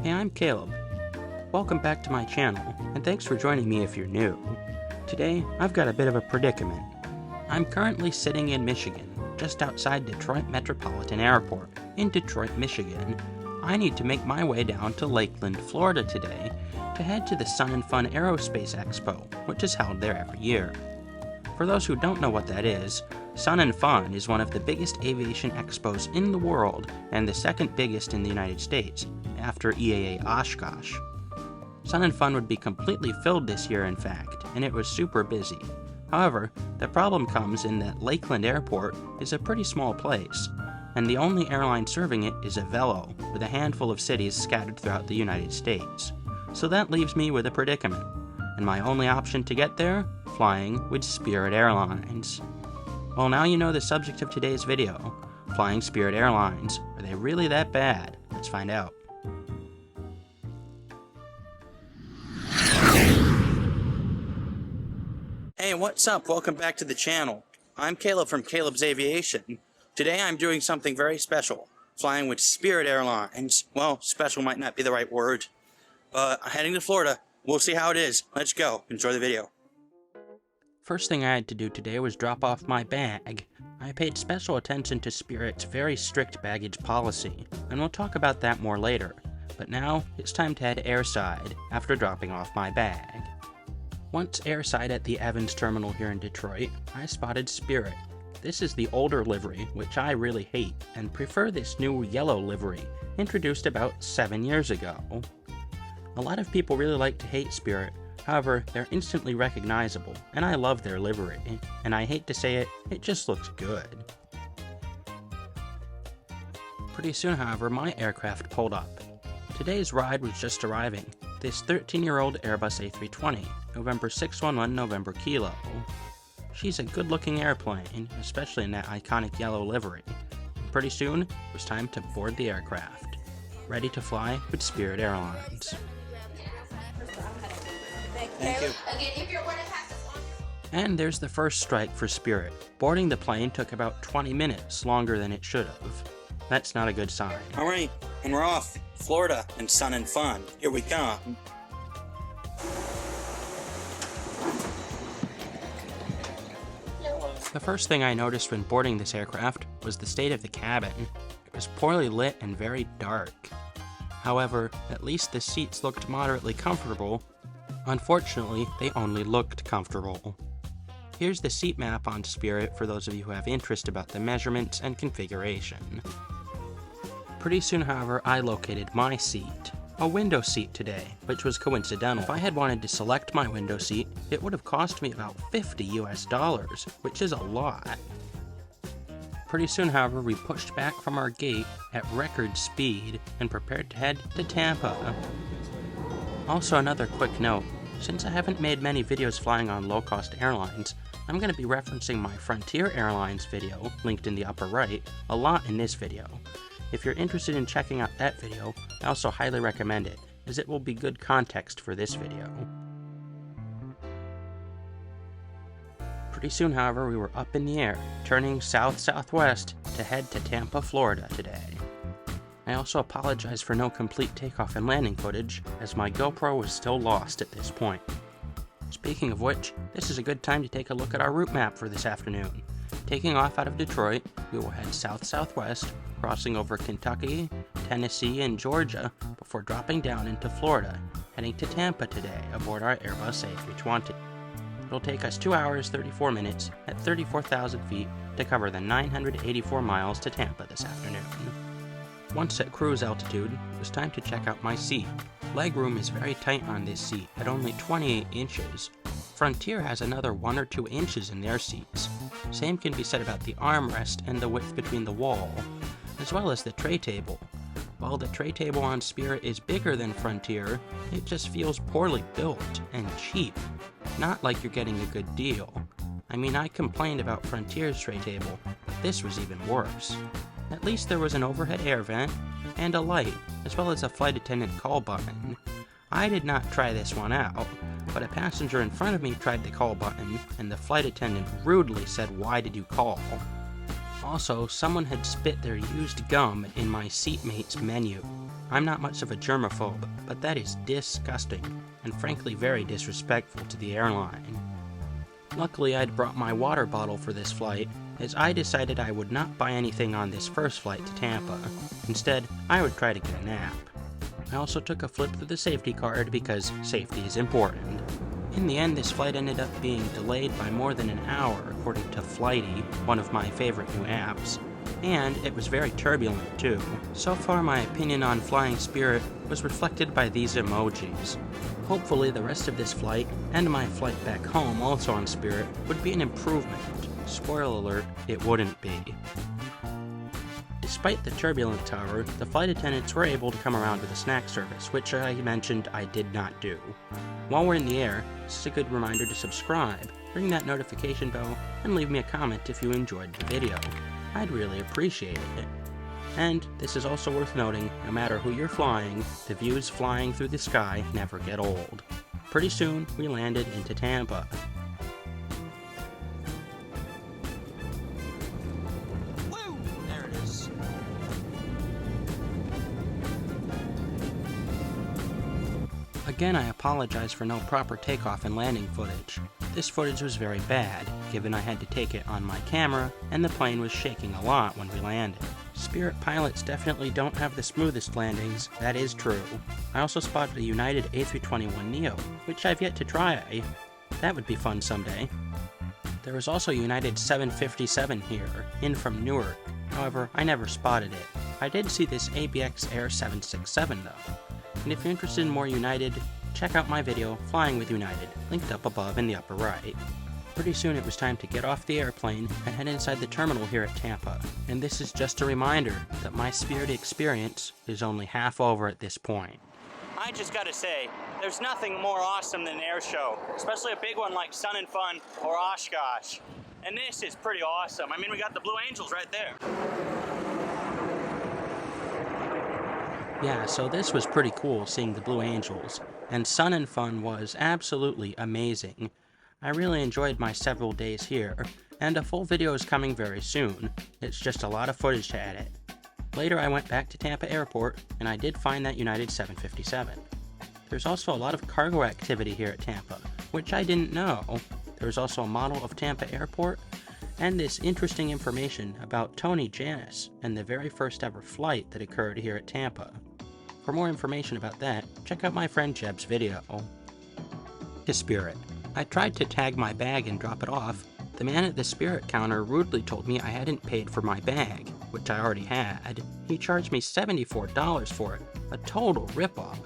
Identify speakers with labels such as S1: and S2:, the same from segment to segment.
S1: Hey, I'm Caleb. Welcome back to my channel, and thanks for joining me if you're new. Today, I've got a bit of a predicament. I'm currently sitting in Michigan, just outside Detroit Metropolitan Airport, in Detroit, Michigan. I need to make my way down to Lakeland, Florida today to head to the Sun and Fun Aerospace Expo, which is held there every year. For those who don't know what that is, Sun and Fun is one of the biggest aviation expos in the world and the second biggest in the United States, after EAA Oshkosh. Sun and Fun would be completely filled this year, in fact, and it was super busy. However, the problem comes in that Lakeland Airport is a pretty small place, and the only airline serving it is a Velo, with a handful of cities scattered throughout the United States. So that leaves me with a predicament, and my only option to get there? Flying with Spirit Airlines. Well, now you know the subject of today's video. Flying Spirit Airlines. Are they really that bad? Let's find out. Hey, what's up? Welcome back to the channel. I'm Caleb from Caleb's Aviation. Today I'm doing something very special. Flying with Spirit Airlines. Well, special might not be the right word. But I'm heading to Florida. We'll see how it is. Let's go. Enjoy the video. First thing I had to do today was drop off my bag. I paid special attention to Spirit's very strict baggage policy, and we'll talk about that more later. But now, it's time to head airside after dropping off my bag. Once airside at the Evans terminal here in Detroit, I spotted Spirit. This is the older livery, which I really hate, and prefer this new yellow livery, introduced about 7 years ago. A lot of people really like to hate Spirit, however, they're instantly recognizable, and I love their livery, and I hate to say it, it just looks good. Pretty soon, however, my aircraft pulled up. Today's ride was just arriving, this 13-year-old Airbus A320, November 611 November Kilo. She's a good-looking airplane, especially in that iconic yellow livery. Pretty soon, it was time to board the aircraft. Ready to fly with Spirit Airlines. Thank you. And there's the first strike for Spirit. Boarding the plane took about 20 minutes longer than it should have. That's not a good sign. Alright, and we're off. Florida and Sun and Fun. Here we come. The first thing I noticed when boarding this aircraft was the state of the cabin. It was poorly lit and very dark. However, at least the seats looked moderately comfortable. Unfortunately, they only looked comfortable. Here's the seat map on Spirit for those of you who have interest about the measurements and configuration. Pretty soon, however, I located my seat. A window seat today, which was coincidental. If I had wanted to select my window seat, it would have cost me about $50 US, which is a lot. Pretty soon, however, we pushed back from our gate at record speed and prepared to head to Tampa. Also, another quick note, since I haven't made many videos flying on low-cost airlines, I'm going to be referencing my Frontier Airlines video, linked in the upper right, a lot in this video. If you're interested in checking out that video, I also highly recommend it, as it will be good context for this video. Pretty soon, however, we were up in the air, turning south-southwest to head to Tampa, Florida today. I also apologize for no complete takeoff and landing footage, as my GoPro was still lost at this point. Speaking of which, this is a good time to take a look at our route map for this afternoon. Taking off out of Detroit, we will head south-southwest, crossing over Kentucky, Tennessee, and Georgia, before dropping down into Florida, heading to Tampa today aboard our Airbus A320. It'll take us 2 hours, 34 minutes, at 34,000 feet, to cover the 984 miles to Tampa this afternoon. Once at cruise altitude, it was time to check out my seat. Legroom is very tight on this seat, at only 28 inches. Frontier has another 1 or 2 inches in their seats. Same can be said about the armrest and the width between the wall, as well as the tray table. While the tray table on Spirit is bigger than Frontier, it just feels poorly built and cheap. Not like you're getting a good deal. I mean, I complained about Frontier's tray table, but this was even worse. At least there was an overhead air vent, and a light, as well as a flight attendant call button. I did not try this one out, but a passenger in front of me tried the call button, and the flight attendant rudely said, "Why did you call?" Also, someone had spit their used gum in my seatmate's menu. I'm not much of a germaphobe, but that is disgusting, and frankly very disrespectful to the airline. Luckily, I'd brought my water bottle for this flight, as I decided I would not buy anything on this first flight to Tampa. Instead, I would try to get a nap. I also took a flip through the safety card because safety is important. In the end, this flight ended up being delayed by more than an hour, according to Flighty, one of my favorite new apps. And it was very turbulent too. So far, my opinion on flying Spirit was reflected by these emojis. Hopefully the rest of this flight, and my flight back home also on Spirit, would be an improvement. Spoiler alert, it wouldn't be. Despite the turbulent tower, the flight attendants were able to come around to the snack service, which I mentioned I did not do. While we're in the air, this is a good reminder to subscribe, ring that notification bell, and leave me a comment if you enjoyed the video. I'd really appreciate it. And this is also worth noting, no matter who you're flying, the views flying through the sky never get old. Pretty soon, we landed into Tampa.
S2: Woo! There it is.
S1: Again, I apologize for no proper takeoff and landing footage. This footage was very bad, given I had to take it on my camera, and the plane was shaking a lot when we landed. Spirit pilots definitely don't have the smoothest landings, that is true. I also spotted a United A321neo, which I've yet to try. That would be fun someday. There was also United 757 here, in from Newark. However, I never spotted it. I did see this ABX Air 767 though. And if you're interested in more United, check out my video, Flying with United, linked up above in the upper right. Pretty soon it was time to get off the airplane and head inside the terminal here at Tampa. And this is just a reminder that my Spirit experience is only half over at this point.
S3: I just gotta say, there's nothing more awesome than an air show, especially a big one like Sun and Fun or Oshkosh. And this is pretty awesome. I mean, we got the Blue Angels right there.
S1: Yeah, so this was pretty cool seeing the Blue Angels, and Sun and Fun was absolutely amazing. I really enjoyed my several days here, and a full video is coming very soon. It's just a lot of footage to edit. Later I went back to Tampa Airport, and I did find that United 757. There's also a lot of cargo activity here at Tampa, which I didn't know. There's also a model of Tampa Airport, and this interesting information about Tony Jannus and the very first ever flight that occurred here at Tampa. For more information about that, check out my friend Jeb's video. To Spirit. I tried to tag my bag and drop it off. The man at the Spirit counter rudely told me I hadn't paid for my bag, which I already had. He charged me $74 for it, a total ripoff.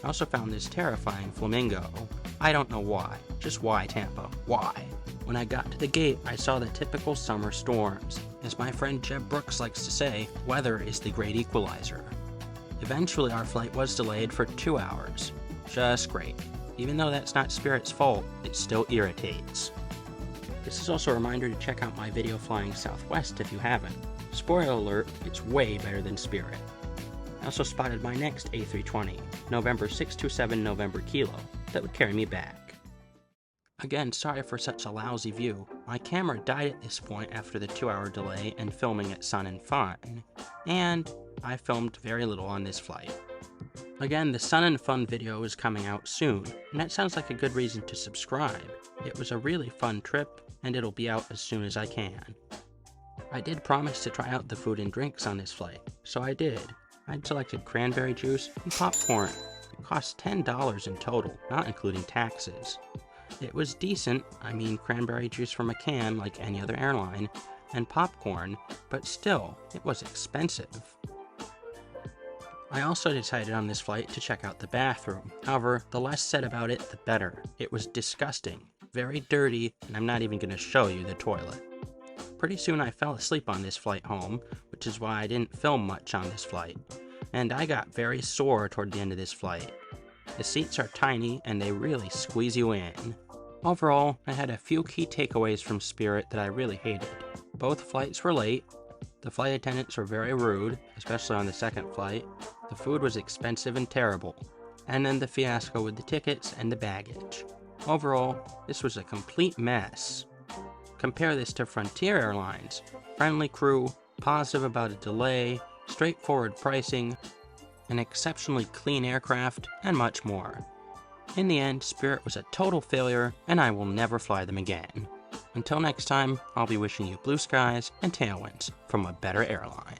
S1: I also found this terrifying flamingo. I don't know why. Just why, Tampa? Why? When I got to the gate, I saw the typical summer storms. As my friend Jeb Brooks likes to say, weather is the great equalizer. Eventually, our flight was delayed for 2 hours. Just great. Even though that's not Spirit's fault, it still irritates. This is also a reminder to check out my video Flying Southwest if you haven't. Spoiler alert, it's way better than Spirit. I also spotted my next A320, November 627 November Kilo, that would carry me back. Again, sorry for such a lousy view. My camera died at this point after the 2-hour delay and filming at Sun and Fun, and I filmed very little on this flight. Again, the Sun and Fun video is coming out soon, and that sounds like a good reason to subscribe. It was a really fun trip, and it'll be out as soon as I can. I did promise to try out the food and drinks on this flight, so I did. I'd selected cranberry juice and popcorn. It cost $10 in total, not including taxes. It was decent, I mean cranberry juice from a can like any other airline, and popcorn, but still, it was expensive. I also decided on this flight to check out the bathroom. However, the less said about it, the better. It was disgusting, very dirty, and I'm not even going to show you the toilet. Pretty soon I fell asleep on this flight home, which is why I didn't film much on this flight. And I got very sore toward the end of this flight. The seats are tiny and they really squeeze you in. Overall, I had a few key takeaways from Spirit that I really hated. Both flights were late. The flight attendants were very rude, especially on the second flight. The food was expensive and terrible. And then the fiasco with the tickets and the baggage. Overall, this was a complete mess. Compare this to Frontier Airlines. Friendly crew, positive about a delay, straightforward pricing, an exceptionally clean aircraft, and much more. In the end, Spirit was a total failure, and I will never fly them again. Until next time, I'll be wishing you blue skies and tailwinds from a better airline.